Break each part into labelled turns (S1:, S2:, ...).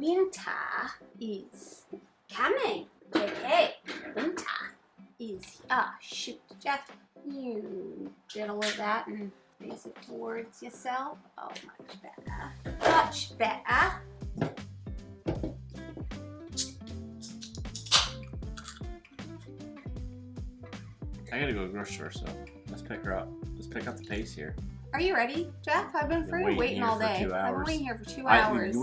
S1: winter is coming. Okay, winter is here. Shoot, Jeff, you diddle with that and face it towards yourself. Oh, much better. Much better.
S2: I gotta go to the grocery store, so let's pick her up. Let's pick up the pace here.
S1: Are you ready, Jeff? I've been waiting all day. I've been waiting here for 2 hours.
S2: We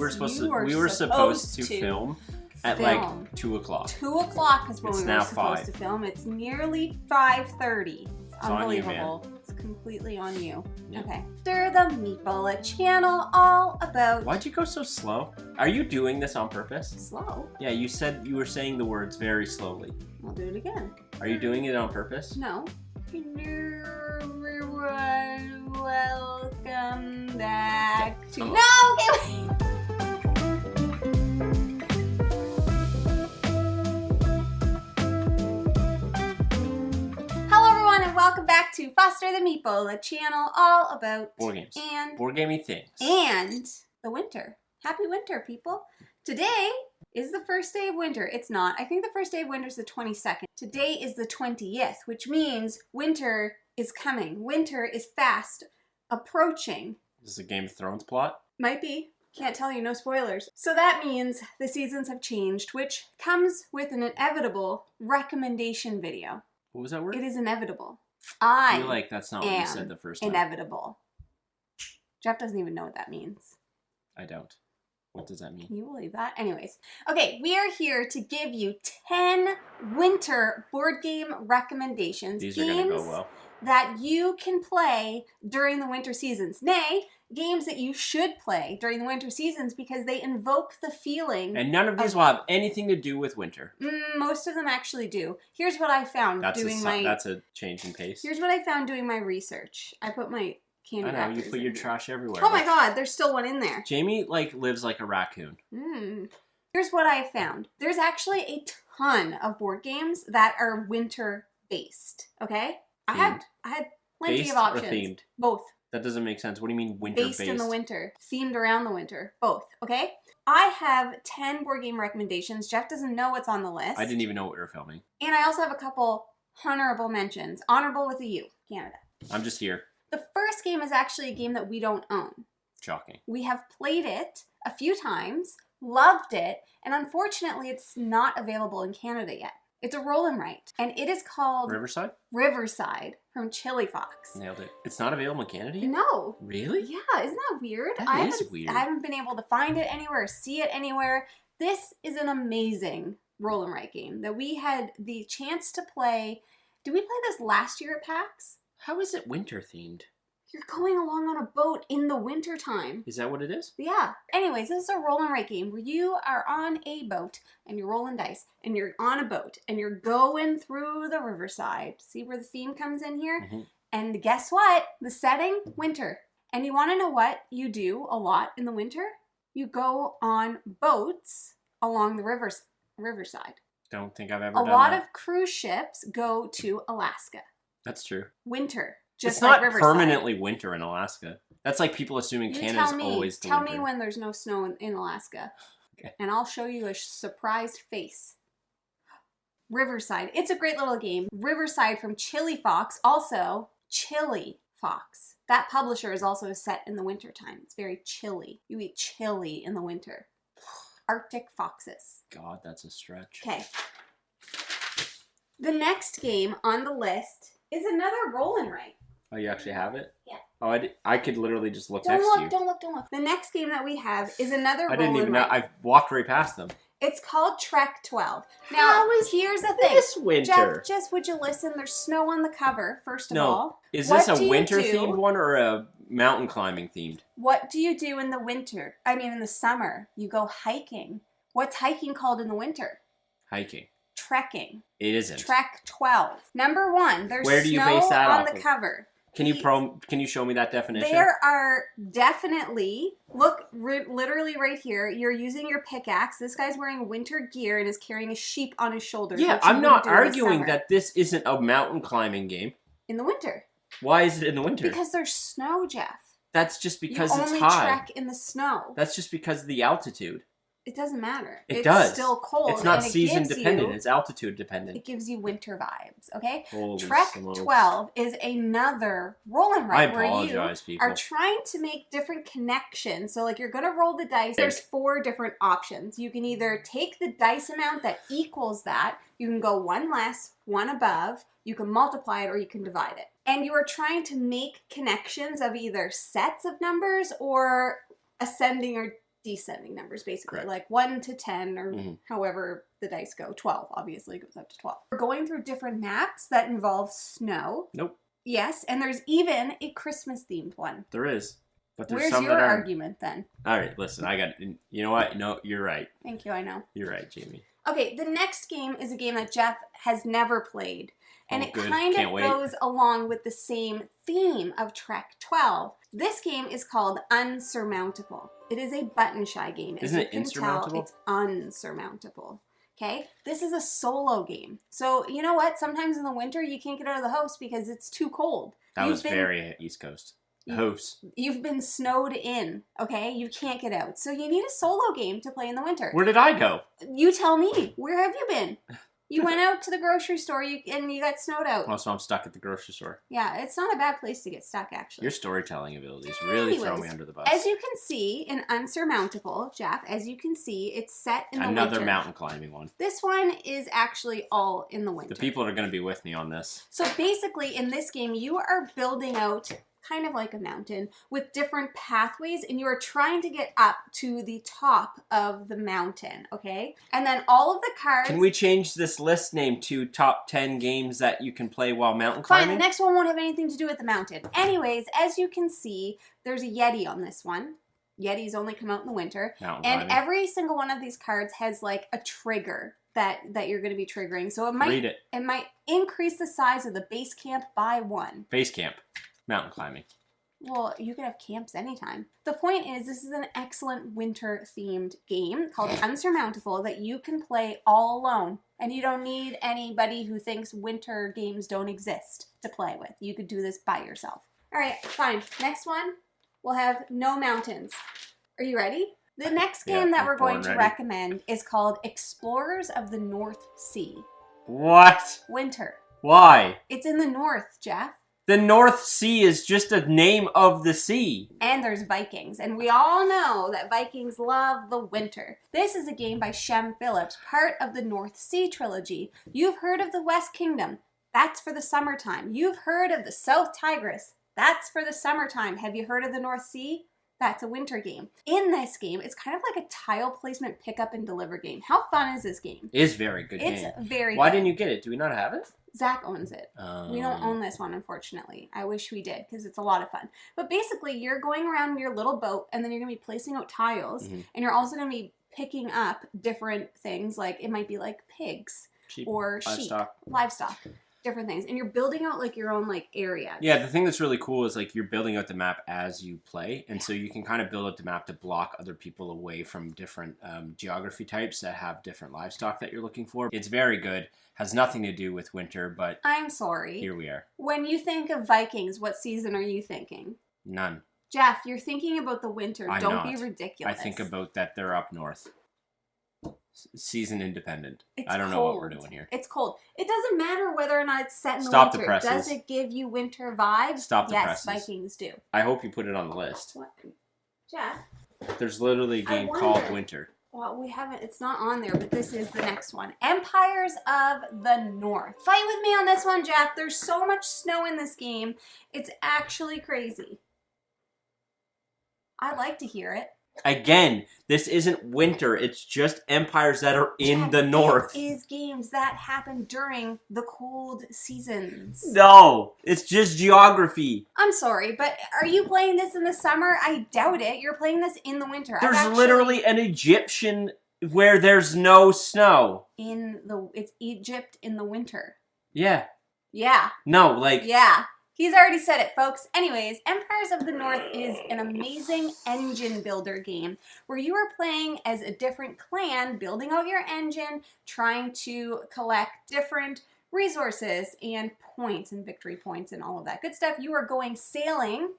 S2: were supposed to film at like 2 o'clock.
S1: 2 o'clock is when we were supposed to film. It's nearly 5:30. It's unbelievable. It's completely on you. Yep. Okay. Foster the Meeple, a channel all about...
S2: Why'd you go so slow? Are you doing this on purpose?
S1: Slow?
S2: Yeah, you said you were saying the words very slowly.
S1: I'll do it again.
S2: Are you doing it on purpose?
S1: No. Everyone, welcome back to... No! Okay, Hello everyone and welcome back to Foster the Meeple, a channel all about
S2: board games
S1: and
S2: board gamey things.
S1: And the winter. Happy winter, people. Today is the first day of winter. It's not. I think the first day of winter is the 22nd. Today is the 20th, which means winter is coming. Winter is fast approaching.
S2: Is this a Game of Thrones plot?
S1: Might be. Can't tell you, no spoilers. So that means the seasons have changed, which comes with an inevitable recommendation video.
S2: What was that word?
S1: It is inevitable.
S2: I feel like that's not what you said the first time.
S1: Inevitable. Jeff doesn't even know what that means.
S2: I don't. What does that mean?
S1: Can you believe that? Anyways, okay, we are here to give you 10 winter board game recommendations.
S2: These are going to go well.
S1: That you can play during the winter seasons. Nay, games that you should play during the winter seasons because they invoke the feeling.
S2: And none of these will have anything to do with winter.
S1: Most of them actually do. Here's what I found
S2: That's a change in pace.
S1: Here's what I found doing my research. I put my candy
S2: I know, you put your trash everywhere.
S1: Oh my god, there's still one in there.
S2: Jamie, lives like a raccoon.
S1: Here's what I found. There's actually a ton of board games that are winter-based, okay?
S2: Themed.
S1: I had plenty
S2: Based
S1: of options.
S2: Or themed?
S1: Both.
S2: That doesn't make sense. What do you mean winter-based?
S1: Based in the winter. Themed around the winter. Both, okay? I have 10 board game recommendations. Jeff doesn't know what's on the list.
S2: I didn't even know what we were filming.
S1: And I also have a couple honorable mentions. Honorable with a U. Canada.
S2: I'm just here.
S1: The first game is actually a game that we don't own.
S2: Shocking. We
S1: have played it a few times, loved it, and unfortunately it's not available in Canada yet. It's a roll and write, and it is called...
S2: Riverside?
S1: Riverside from Chili Fox.
S2: Nailed it. It's not available in Canada yet?
S1: No.
S2: Really?
S1: Yeah, isn't that weird?
S2: That is weird.
S1: I haven't been able to find it anywhere or see it anywhere. This is an amazing roll and write game that we had the chance to play. Did we play this last year at PAX?
S2: How is it winter themed?
S1: You're going along on a boat in the winter time.
S2: Is that what it is?
S1: Yeah. Anyways, this is a roll and write game where you are on a boat and you're rolling dice and you're on a boat and you're going through the riverside. See where the theme comes in here? And guess what? The setting, winter. And you want to know what you do a lot in the winter? You go on boats along the riverside.
S2: Don't think I've ever done that.
S1: A lot of cruise ships go to Alaska.
S2: That's true.
S1: Winter.
S2: It's not permanently winter in Alaska. That's like people assuming Canada's always the winter.
S1: Tell me when there's no snow in Alaska.
S2: Okay.
S1: And I'll show you a surprised face. Riverside. It's a great little game. Riverside from Chili Fox. Also, Chili Fox. That publisher is also set in the winter time. It's very chilly. You eat chili in the winter. Arctic foxes.
S2: God, that's a stretch.
S1: Okay. The next game on the list is another roll and write.
S2: Oh, you actually have it?
S1: Yeah.
S2: Oh, I could literally just look next to you.
S1: Don't look. The next game that we have is another roll and write.
S2: I didn't even know. I've walked right past them.
S1: It's called Trek 12. Now, here's the thing.
S2: This winter?
S1: Jeff, just would you listen? There's snow on the cover, first of all.
S2: Is this a winter-themed one or a mountain climbing themed?
S1: What do you do in the winter? I mean, in the summer. You go hiking. What's hiking called in the winter?
S2: Hiking.
S1: Trekking.
S2: It isn't.
S1: Trek 12. Number one, there's
S2: Where do you
S1: snow
S2: base that
S1: on
S2: off
S1: the
S2: of?
S1: cover.
S2: Can you show me that definition?
S1: There are definitely, look, literally right here, you're using your pickaxe. This guy's wearing winter gear and is carrying a sheep on his shoulders.
S2: Yeah, I'm not arguing that this isn't a mountain climbing game.
S1: In the winter.
S2: Why is it in the winter?
S1: Because there's snow, Jeff.
S2: That's just because it's high.
S1: You only trek in the snow.
S2: That's just because of the altitude.
S1: It doesn't matter.
S2: It does.
S1: It's still cold.
S2: It's not
S1: and
S2: season dependent. It's altitude dependent.
S1: It gives you winter vibes, okay?
S2: Holy
S1: Trek
S2: smokes.
S1: 12 is another roll and write where you
S2: people.
S1: are trying to make different connections. So like you're going to roll the dice. There's 4 different options. You can either take the dice amount that equals that. You can go 1 less, 1 above. You can multiply it or you can divide it. And you are trying to make connections of either sets of numbers or ascending or descending numbers, basically.
S2: Correct.
S1: Like 1 to 10 or however the dice go. 12 obviously goes up to 12. We're going through different maps that involve snow.
S2: Nope.
S1: Yes, and there's even a Christmas themed one.
S2: There is. But there's
S1: Where's
S2: some
S1: your
S2: that
S1: argument then?
S2: All right, listen, you know what? No, you're right.
S1: Thank you, I know.
S2: You're right, Jamie.
S1: Okay, the next game is a game that Jeff has never played. And it
S2: good.
S1: kind
S2: Can't
S1: of
S2: wait.
S1: goes along with the same theme of Trek 12. This game is called Unsurmountable. It is a button shy game.
S2: Isn't it insurmountable?
S1: It's unsurmountable. Okay? This is a solo game. So, you know what? Sometimes in the winter you can't get out of the house because it's too cold.
S2: That was very East Coast. House.
S1: You've been snowed in, okay? You can't get out. So you need a solo game to play in the winter.
S2: Where did I go?
S1: You tell me. Where have you been? You went out to the grocery store and you got snowed out.
S2: Oh, so I'm stuck at the grocery store.
S1: Yeah, it's not a bad place to get stuck, actually.
S2: Your storytelling abilities really throw me under the bus.
S1: As you can see in Unsurmountable, Jeff, as you can see, it's set in the winter.
S2: Another mountain climbing one.
S1: This one is actually all in the winter.
S2: The people are going to be with me on this.
S1: So basically, in this game, you are building out kind of like a mountain with different pathways, and you are trying to get up to the top of the mountain, okay? And then all of the cards...
S2: Can we change this list name to top 10 games that you can play while mountain climbing?
S1: Fine, the next one won't have anything to do with the mountain. Anyways, as you can see, there's a Yeti on this one. Yetis only come out in the winter. And every single one of these cards has like a trigger that you're going to be triggering. So it might increase the size of the base camp by 1.
S2: Base camp. Mountain climbing.
S1: Well, you can have camps anytime. The point is, this is an excellent winter-themed game called Unsurmountable that you can play all alone. And you don't need anybody who thinks winter games don't exist to play with. You could do this by yourself. All right, fine. Next one, we'll have no mountains. Are you ready? The next game that we're going to recommend is called Explorers of the North Sea.
S2: What?
S1: Winter.
S2: Why?
S1: It's in the north, Jeff.
S2: The North Sea is just a name of the sea.
S1: And there's Vikings. And we all know that Vikings love the winter. This is a game by Shem Phillips, part of the North Sea trilogy. You've heard of the West Kingdom. That's for the summertime. You've heard of the South Tigris. That's for the summertime. Have you heard of the North Sea? That's a winter game. In this game, it's kind of like a tile placement pick up and deliver game. How fun is this game?
S2: It is very good game.
S1: It's very good.
S2: Why didn't you get it? Do we not have it?
S1: Zach owns it. We don't own this one, unfortunately. I wish we did, because it's a lot of fun. But basically, you're going around in your little boat, and then you're going to be placing out tiles, and you're also going to be picking up different things, like it might be like pigs or livestock, different things. And you're building out like your own like area.
S2: Yeah, the thing that's really cool is like you're building out the map as you play, and so you can kind of build out the map to block other people away from different geography types that have different livestock that you're looking for. It's very good. Has nothing to do with winter, but
S1: I'm sorry.
S2: Here we are.
S1: When you think of Vikings, what season are you thinking?
S2: None.
S1: Jeff, you're thinking about the winter. Don't be ridiculous.
S2: I think about that they're up north. Season independent.
S1: It's
S2: I don't know what we're doing here.
S1: It's cold. It doesn't matter whether or not it's set in the
S2: Stop
S1: winter.
S2: the presses.
S1: Does it give you winter vibes?
S2: Stop the presses.
S1: Yes, Vikings do.
S2: I hope you put it on the list.
S1: What? Jeff?
S2: There's literally a game called Winter.
S1: Well, we haven't, it's not on there, but this is the next one. Empires of the North. Fight with me on this one, Jeff. There's so much snow in this game. It's actually crazy. I'd like to hear it.
S2: Again, this isn't winter. It's just empires that are in the north.
S1: It is games that happen during the cold seasons.
S2: No, it's just geography.
S1: I'm sorry, but are you playing this in the summer? I doubt it. You're playing this in the winter.
S2: There's literally an Egyptian where there's no snow.
S1: It's Egypt in the winter.
S2: Yeah.
S1: Yeah.
S2: No, like...
S1: Yeah. He's already said it, folks. Anyways, Empires of the North is an amazing engine builder game where you are playing as a different clan, building out your engine, trying to collect different resources and points and victory points and all of that good stuff. You are going sailing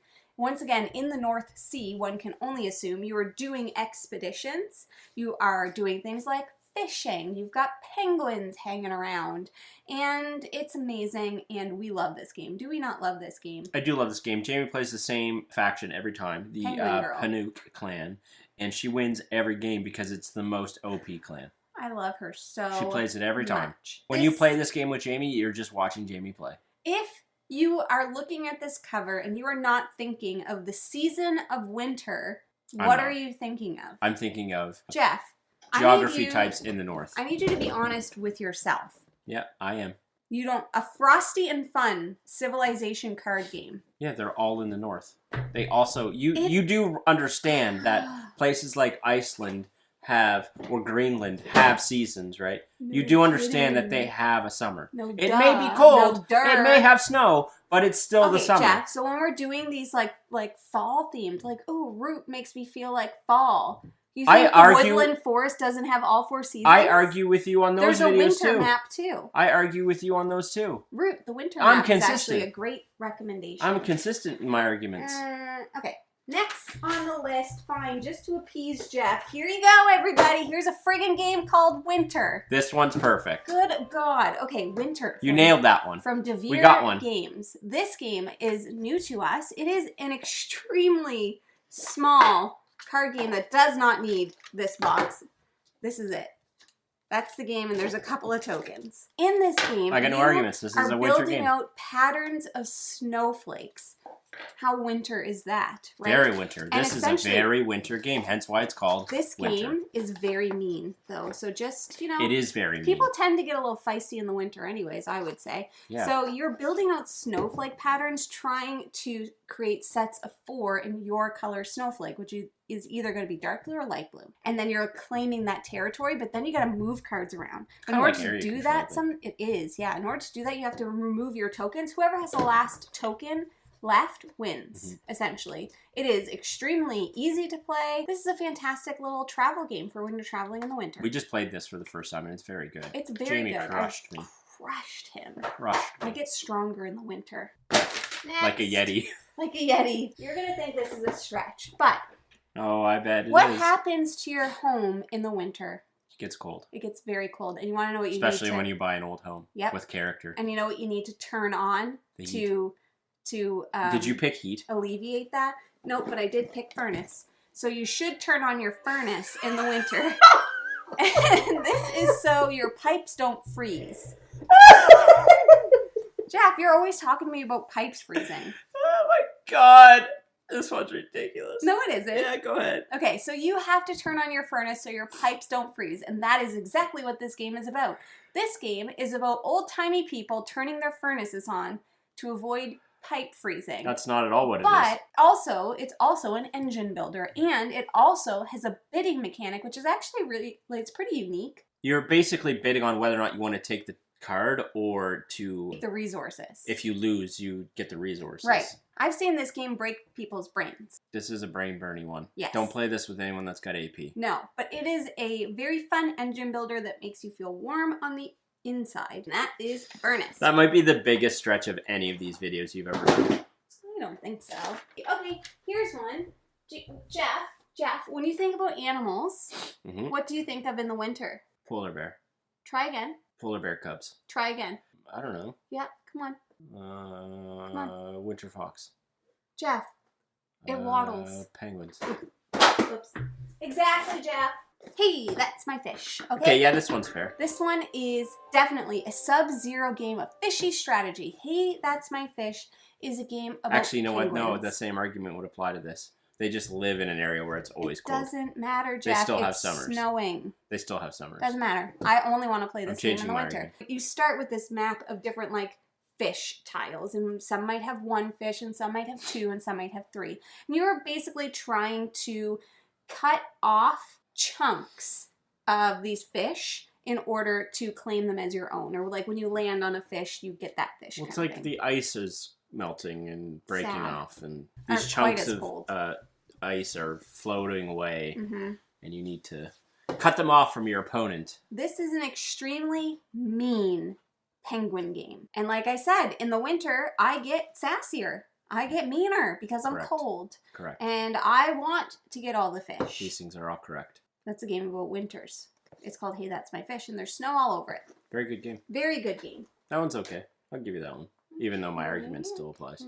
S1: once again, in the North Sea, one can only assume you are doing expeditions. You are doing things like fishing. You've got penguins hanging around. And it's amazing, and we love this game. Do we not love this game?
S2: I do love this game. Jamie plays the same faction every time, the Panook clan. And she wins every game because it's the most OP clan.
S1: I love her so
S2: She plays it every time.
S1: much.
S2: When you play this game with Jamie, you're just watching Jamie play.
S1: If you are looking at this cover and you are not thinking of the season of winter, what are you thinking of?
S2: I'm thinking of
S1: Jeff.
S2: Geography types in the north.
S1: I need you to be honest with yourself.
S2: Yeah, I am.
S1: You don't... A frosty and fun civilization card game.
S2: Yeah, they're all in the north. They also... You do understand that places like Iceland or Greenland have seasons, right?
S1: No
S2: you do understand that they have a summer.
S1: No,
S2: it may be cold, it may have snow, but it's still the summer.
S1: Jeff, so when we're doing these like fall themed, like, oh, root makes me feel like fall. You think woodland forest doesn't have all 4 seasons?
S2: I argue with you on those videos too.
S1: There's a winter map too.
S2: I argue with you on those too.
S1: Root, the winter map is actually a great recommendation.
S2: I'm consistent in my arguments.
S1: Okay. Next on the list, fine, just to appease Jeff. Here you go, everybody. Here's a friggin' game called Winter.
S2: This one's perfect.
S1: Good God. Okay, Winter.
S2: You nailed that one.
S1: From DeVere
S2: we got one.
S1: Games. This game is new to us. It is an extremely small card game that does not need this box. This is it. That's the game, and there's a couple of tokens. In this game,
S2: I got no arguments. This is a winter game.
S1: building out patterns of snowflakes. How winter is that, right?
S2: Very winter. This is a very winter game, hence why it's called
S1: This game is very mean, though. So just,
S2: It is very mean.
S1: People tend to get a little feisty in the winter anyways, I would say.
S2: Yeah.
S1: So you're building out snowflake patterns, trying to create sets of 4 in your color snowflake, which is either going to be dark blue or light blue. And then you're claiming that territory, but then you got to move cards around. In order to do that, in order to do that, you have to remove your tokens. Whoever has the last token left wins, essentially. It is extremely easy to play. This is a fantastic little travel game for when you're traveling in the winter.
S2: We just played this for the first time, and it's very good.
S1: It's very good.
S2: Jamie crushed me.
S1: Crushed him.
S2: Crushed me.
S1: I get stronger in the winter. Next.
S2: Like a Yeti.
S1: Like a Yeti. You're going to think this is a stretch, but...
S2: Oh, I bet it is.
S1: What happens to your home in the winter?
S2: It gets cold.
S1: It gets very cold. And you want to know what you need to...
S2: Especially when you buy an old home.
S1: Yep.
S2: With character.
S1: And you know what you need to turn on to
S2: did you pick heat?
S1: Alleviate that? Nope, but I did pick furnace. So you should turn on your furnace in the winter. And this is so your pipes don't freeze. Jeff, you're always talking to me about pipes freezing.
S2: Oh my God. This one's ridiculous.
S1: No, it isn't.
S2: Yeah, go ahead.
S1: Okay, so you have to turn on your furnace so your pipes don't freeze, and that is exactly what this game is about. This game is about old-timey people turning their furnaces on to avoid pipe freezing.
S2: That's not at all what it is.
S1: But also, it's also an engine builder, and it also has a bidding mechanic, which is actually really, it's pretty unique.
S2: You're basically bidding on whether or not you want to take the card or to...
S1: The resources.
S2: If you lose, you get the resources.
S1: Right. I've seen this game break people's brains.
S2: This is a brain-burning one.
S1: Yes.
S2: Don't play this with anyone that's got AP.
S1: No, but it is a very fun engine builder that makes you feel warm on the inside. And that is furnace.
S2: That might be the biggest stretch of any of these videos you've ever done.
S1: I don't think so. Okay, here's one. Jeff, when you think about animals, what do you think of in the winter?
S2: Polar bear.
S1: Try again.
S2: Polar bear cubs.
S1: Try again.
S2: I don't know.
S1: Yeah, come on.
S2: Come on. Winter fox.
S1: Jeff, it waddles.
S2: Penguins.
S1: Oops. Exactly, Jeff. Hey, that's my fish.
S2: Okay, yeah, this one's fair.
S1: This one is definitely a sub-zero game of fishy strategy. Hey, that's my fish is a game about
S2: Actually, you know
S1: penguins.
S2: what? No, the same argument would apply to this. They just live in an area where it's always cold.
S1: It doesn't matter, Jeff.
S2: They still have
S1: it's
S2: summers.
S1: Snowing.
S2: They still have summers.
S1: Doesn't matter. I only want to play this game in the winter.
S2: Argument.
S1: You start with this map of different, like, fish tiles, and some might have 1 fish, and some might have 2, and some might have 3. And you're basically trying to cut off chunks of these fish in order to claim them as your own. Or like when you land on a fish, you get that fish.
S2: Well, it's like the ice is melting and breaking off, and these
S1: Aren't
S2: chunks of
S1: cold.
S2: Ice are floating away, and you need to cut them off from your opponent.
S1: This is an extremely mean penguin game. And like I said, in the winter, I get sassier. I get meaner because I'm
S2: Correct.
S1: cold.
S2: Correct.
S1: And I want to get all the fish.
S2: These things are all correct.
S1: That's a game about winters. It's called Hey, That's My Fish, and there's snow all over it.
S2: Very good game.
S1: Very good game.
S2: That one's okay. I'll give you that one. Even though my argument still applies.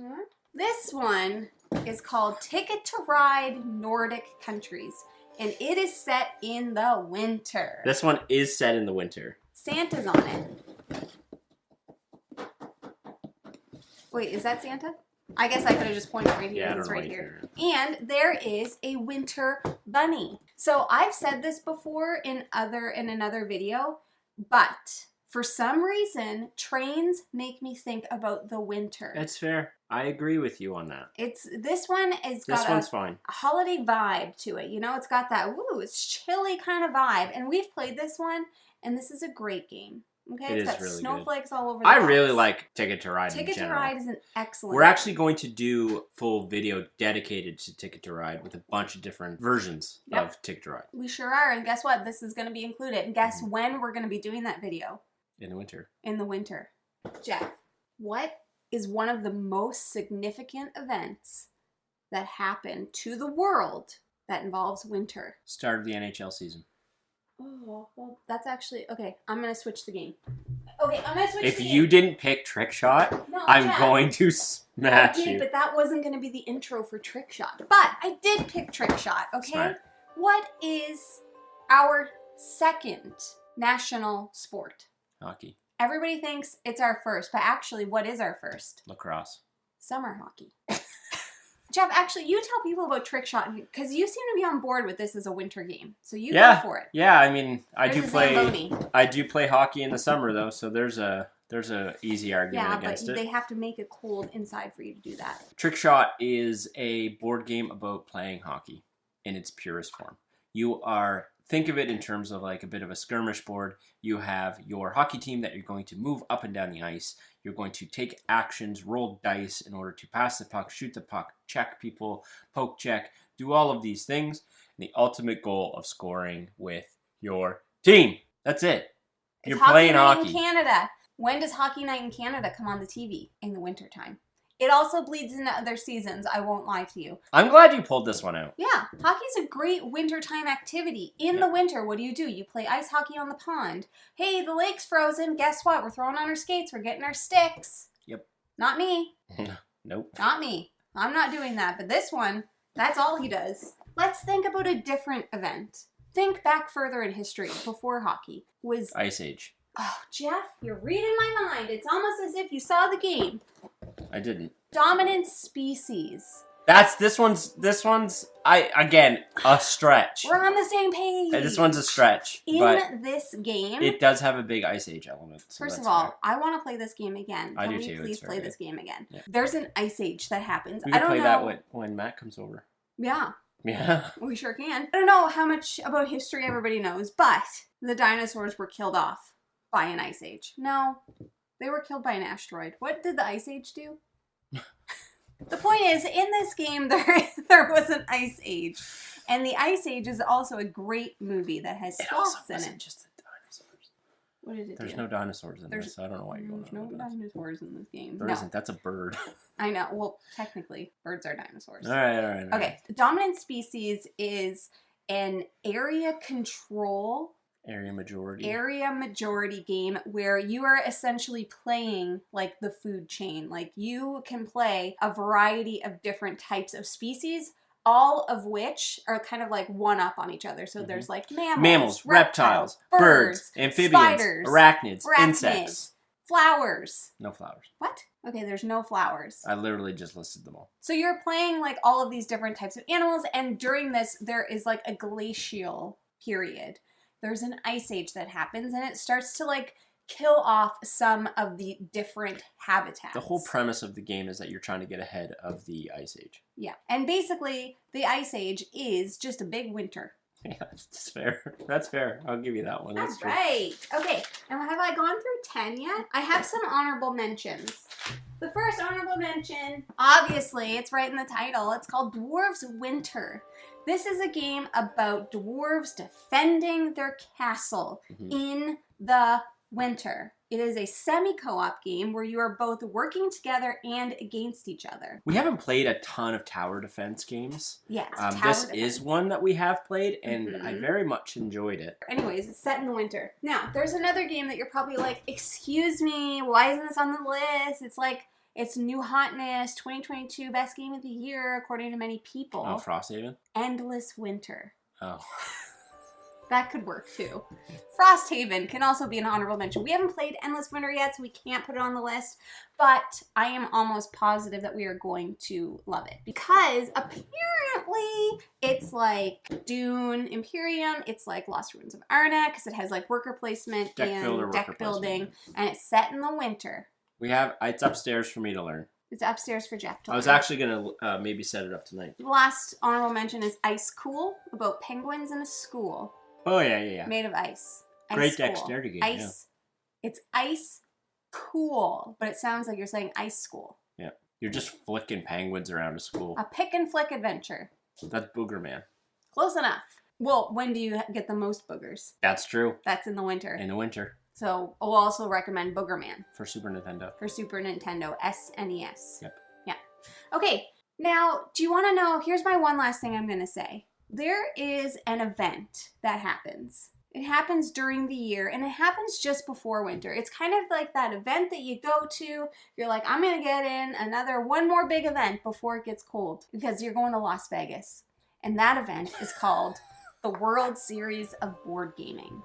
S1: This one is called Ticket to Ride Nordic Countries, and it is set in the winter.
S2: This one is set in the winter.
S1: Santa's on it. Wait, is that Santa? I guess I could have just pointed right here.
S2: Yeah,
S1: It's right here. And there is a winter bunny. So I've said this before in another video, but for some reason, trains make me think about the winter.
S2: That's fair. I agree with you on that.
S1: This one has got
S2: fine.
S1: a holiday vibe to it. You know, it's got that, it's chilly kind of vibe. And we've played this one, and this is a great game. Okay, it's got really snowflakes all over the
S2: I
S1: box.
S2: really like Ticket to Ride in general.
S1: Ticket to Ride is an excellent
S2: We're actually going to do full video dedicated to Ticket to Ride with a bunch of different versions of Ticket to Ride.
S1: We sure are, and guess what? This is going to be included. And guess when we're going to be doing that video?
S2: In the winter.
S1: In the winter. Jeff, what is one of the most significant events that happen to the world that involves winter?
S2: Start of the NHL season.
S1: Oh, well, that's actually... Okay, I'm going to switch the game. Okay, I'm going to switch
S2: If
S1: the
S2: you
S1: game.
S2: didn't pick Trick Shot,
S1: No,
S2: I'm
S1: Jeff,
S2: going to smash
S1: I did,
S2: you.
S1: but that wasn't going to be the intro for Trick Shot. But I did pick Trick Shot, okay?
S2: Smart.
S1: What is our second national sport?
S2: Hockey.
S1: Everybody thinks it's our first, but actually, what is our first?
S2: Lacrosse.
S1: Summer hockey. Jeff, actually, you tell people about Trick Shot, because you seem to be on board with this as a winter game. So you go for it.
S2: Yeah, I mean, I
S1: There's
S2: do
S1: a
S2: play
S1: Zamboni.
S2: I do play hockey in the summer though, so there's a easy argument against
S1: but
S2: it.
S1: they have to make it cold inside for you to do that.
S2: Trick Shot is a board game about playing hockey in its purest form. Think of it in terms of like a bit of a skirmish board. You have your hockey team that you're going to move up and down the ice. You're going to take actions, roll dice in order to pass the puck, shoot the puck, check people, poke check, do all of these things. And the ultimate goal of scoring with your team. That's it. You're playing hockey.
S1: In Canada. When does Hockey Night in Canada come on the TV? In the wintertime. It also bleeds into other seasons, I won't lie to you.
S2: I'm glad you pulled this one out.
S1: Yeah, hockey's a great wintertime activity. In the winter, what do? You play ice hockey on the pond. Hey, the lake's frozen. Guess what? We're throwing on our skates. We're getting our sticks.
S2: Yep.
S1: Not me.
S2: Nope.
S1: Not me. I'm not doing that. But this one, that's all he does. Let's think about a different event. Think back further in history before hockey. Was
S2: Ice Age.
S1: Oh, Jeff, you're reading my mind. It's almost as if you saw the game.
S2: I didn't.
S1: Dominant species.
S2: This one's a stretch.
S1: We're on the same page.
S2: This one's a stretch.
S1: In this game,
S2: it does have a big Ice Age element. So
S1: first of all, I want to play this game again.
S2: I
S1: Can
S2: do
S1: we
S2: too.
S1: please play this game again?
S2: Yeah.
S1: There's an Ice Age that happens.
S2: We
S1: I
S2: can
S1: don't
S2: play
S1: know.
S2: that when Matt comes over.
S1: Yeah.
S2: Yeah.
S1: We sure can. I don't know how much about history everybody knows, but the dinosaurs were killed off by an Ice Age. No, they were killed by an asteroid. What did the Ice Age do? The point is, in this game, there was an Ice Age. And the Ice Age is also a great movie that has sloths in it.
S2: Just the dinosaurs.
S1: What did it do?
S2: There's no dinosaurs in this, so I don't know why you're going on.
S1: There's no dinosaurs in this game.
S2: There isn't. That's a bird.
S1: I know. Well, technically, birds are dinosaurs.
S2: All right.
S1: Okay. Dominant species is an area control...
S2: Area majority game where you are essentially playing like the food chain. Like you can play a variety of different types of species, all of which are kind of like one up on each other. So there's like mammals, reptiles, birds, amphibians,
S1: spiders,
S2: arachnids, insects,
S1: flowers.
S2: No flowers.
S1: What? Okay, there's no flowers.
S2: I literally just listed them all.
S1: So you're playing like all of these different types of animals, and during this there is like a glacial period. There's an ice age that happens, and it starts to like kill off some of the different habitats.
S2: The whole premise of the game is that you're trying to get ahead of the Ice Age.
S1: Yeah, and basically the Ice Age is just a big winter.
S2: Yeah, that's fair. That's fair. I'll give you that one. That's true.
S1: Right. Okay, and have I gone through 10 yet? I have some honorable mentions. The first honorable mention, obviously, it's right in the title. It's called Dwarves Winter. This is a game about dwarves defending their castle in the winter. It is a semi-co-op game where you are both working together and against each other.
S2: We haven't played a ton of tower defense games.
S1: Yeah,
S2: this is one that we have played, and I very much enjoyed it.
S1: Anyways, it's set in the winter. Now, there's another game that you're probably like, excuse me, why isn't this on the list? It's like, it's new hotness, 2022 best game of the year, according to many people.
S2: Oh, Frosthaven?
S1: Endless Winter.
S2: Oh.
S1: That could work too. Frosthaven can also be an honorable mention. We haven't played Endless Winter yet, so we can't put it on the list, but I am almost positive that we are going to love it because apparently it's like Dune Imperium, it's like Lost Ruins of Arnak because it has like worker placement and deck building, and it's set in the winter.
S2: It's upstairs for me to learn.
S1: It's upstairs for Jeff to learn.
S2: I was actually going to maybe set it up tonight.
S1: The last honorable mention is Ice Cool, about penguins in a school.
S2: Oh, yeah.
S1: Made of ice.
S2: Great dexterity game.
S1: Ice. Yeah. It's Ice Cool, but it sounds like you're saying Ice School.
S2: Yeah. You're just flicking penguins around a school.
S1: A pick and flick adventure.
S2: That's Booger Man.
S1: Close enough. Well, when do you get the most boogers?
S2: That's true.
S1: That's in the winter.
S2: In the winter.
S1: So we'll also recommend Booger Man.
S2: For Super Nintendo.
S1: For Super Nintendo. SNES.
S2: Yep.
S1: Yeah. Okay. Now, do you want to know? Here's my one last thing I'm going to say. There is an event that happens. It happens during the year, and it happens just before winter. It's kind of like that event that you go to. You're like, I'm going to get in one more big event before it gets cold because you're going to Las Vegas. And that event is called the World Series of Board Gaming.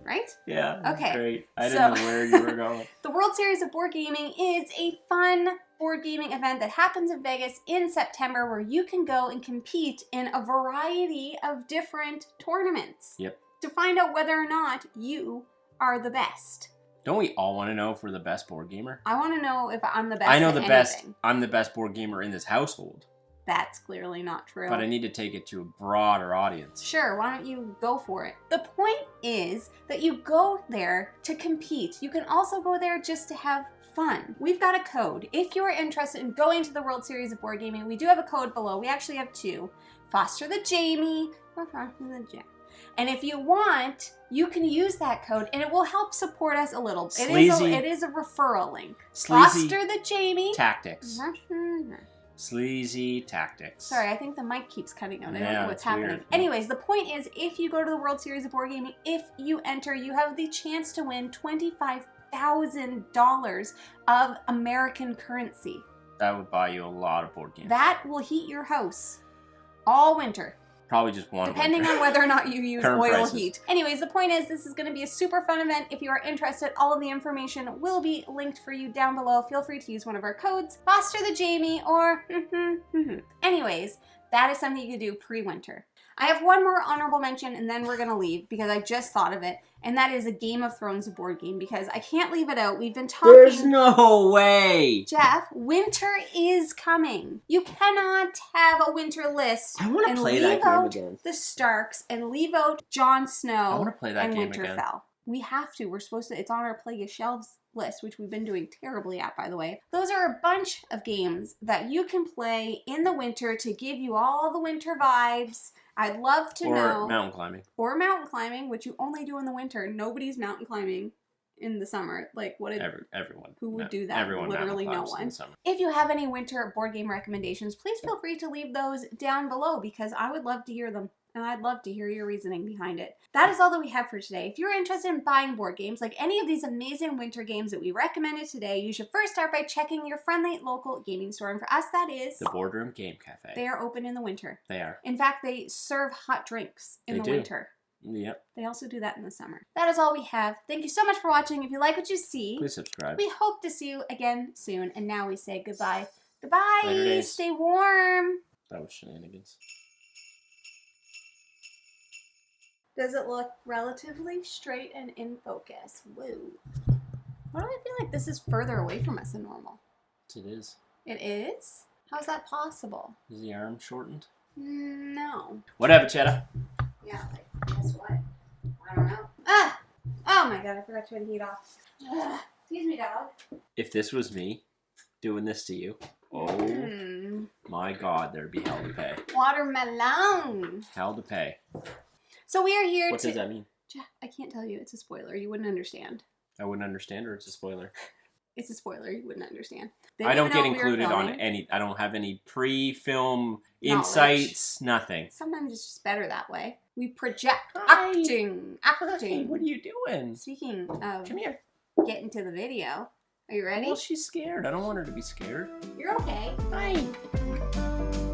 S1: Right?
S2: Yeah.
S1: Okay.
S2: Great. I didn't know where you were going.
S1: The World Series of Board Gaming is a fun board gaming event that happens in Vegas in September where you can go and compete in a variety of different tournaments.
S2: Yep.
S1: To find out whether or not you are the best.
S2: Don't we all want to know if we're the best board gamer?
S1: I want to know if I'm the best.
S2: I know
S1: at
S2: the
S1: anything.
S2: best. I'm the best board gamer in this household.
S1: That's clearly not true.
S2: But I need to take it to a broader audience.
S1: Sure, why don't you go for it? The point is that you go there to compete. You can also go there just to have fun. We've got a code. If you are interested in going to the World Series of Board Gaming, we do have a code below. We actually have two. Foster the Jamie or Foster the Jeff. And if you want, you can use that code and it will help support us a little. It is a referral link.
S2: Sleazy
S1: Foster the Jamie.
S2: Tactics. Sleazy tactics.
S1: Sorry, I think the mic keeps cutting out. I don't know what's happening.
S2: Weird.
S1: Anyways, the point is, if you go to the World Series of Board Gaming, if you enter, you have the chance to win $25,000 of American currency.
S2: That would buy you a lot of board games.
S1: That will heat your house all winter.
S2: Probably just one.
S1: Depending on whether or not you use oil
S2: prices.
S1: heat. Anyways, the point is this is going to be a super fun event. If you are interested, all of the information will be linked for you down below. Feel free to use one of our codes, Foster the Jamie, or Anyways, that is something you can do pre-winter. I have one more honorable mention and then we're going to leave because I just thought of it. And that is a Game of Thrones board game because I can't leave it out. We've been talking.
S2: There's no way.
S1: Jeff, winter is coming. You cannot have a winter list.
S2: I want to play that game again.
S1: The Starks and leave out Jon Snow
S2: I want to play that game
S1: Winterfell.
S2: Again.
S1: We have to. We're supposed to. It's on our Play Your Shelves list, which we've been doing terribly at, by the way. Those are a bunch of games that you can play in the winter to give you all the winter vibes. I'd love to know.
S2: Or mountain climbing.
S1: Or mountain climbing, which you only do in the winter. Nobody's mountain climbing in the summer. Like, what?
S2: Everyone.
S1: Who would do that?
S2: Everyone.
S1: Literally no one. If you have any winter board game recommendations, please feel free to leave those down below because I would love to hear them. And I'd love to hear your reasoning behind it. That is all that we have for today. If you're interested in buying board games, like any of these amazing winter games that we recommended today, you should first start by checking your friendly local gaming store. And for us, that is...
S2: the Boardroom Game Cafe.
S1: They are open in the winter.
S2: They are.
S1: In fact, they serve hot drinks in the winter.
S2: Yep.
S1: They also do that in the summer. That is all we have. Thank you so much for watching. If you like what you see,
S2: please subscribe.
S1: We hope to see you again soon. And now we say goodbye. Goodbye. Stay warm.
S2: That was shenanigans.
S1: Does it look relatively straight and in focus? Whoa. Why do I feel like this is further away from us than normal?
S2: It is.
S1: It is? How is that possible?
S2: Is the arm shortened?
S1: No.
S2: Whatever, Cheddar.
S1: Yeah, like, guess what? I don't know. Ah! Oh my god, I forgot to turn the heat off. Excuse me, dog.
S2: If this was me doing this to you, oh my god, there'd be hell to pay.
S1: Watermelon!
S2: Hell to pay.
S1: So we are here
S2: What does that mean?
S1: I can't tell you. It's a spoiler. You wouldn't understand.
S2: I wouldn't understand, or it's a spoiler.
S1: It's a spoiler. You wouldn't understand.
S2: I don't get included on any. I don't have any pre-film insights. Nothing.
S1: Sometimes it's just better that way. We project.
S2: Hi.
S1: Acting.
S2: Hi, what are you doing?
S1: Speaking of
S2: Come here.
S1: getting to the video, are you ready?
S2: Well, she's scared. I don't want her to be scared.
S1: You're okay.
S2: Hi.